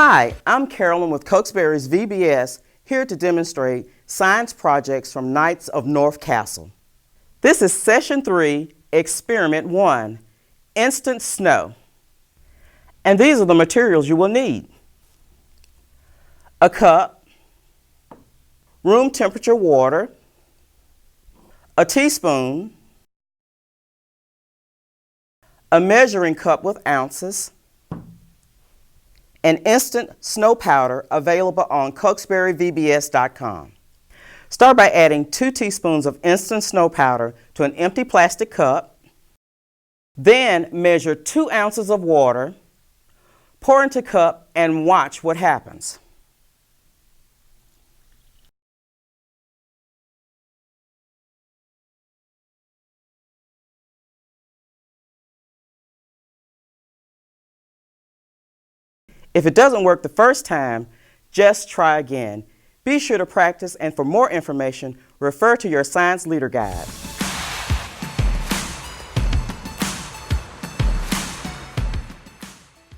Hi, I'm Carolyn with Cokesbury's VBS, here to demonstrate science projects from Knights of North Castle. This is Session 3, Experiment 1, Instant Snow. And these are the materials you will need: a cup, room temperature water, a teaspoon, a measuring cup with ounces, and instant snow powder available on CokesburyVBS.com. Start by adding 2 teaspoons of instant snow powder to an empty plastic cup. Then measure 2 ounces of water, pour into cup, and watch what happens. If it doesn't work the first time, just try again. Be sure to practice, and for more information, refer to your Science Leader Guide.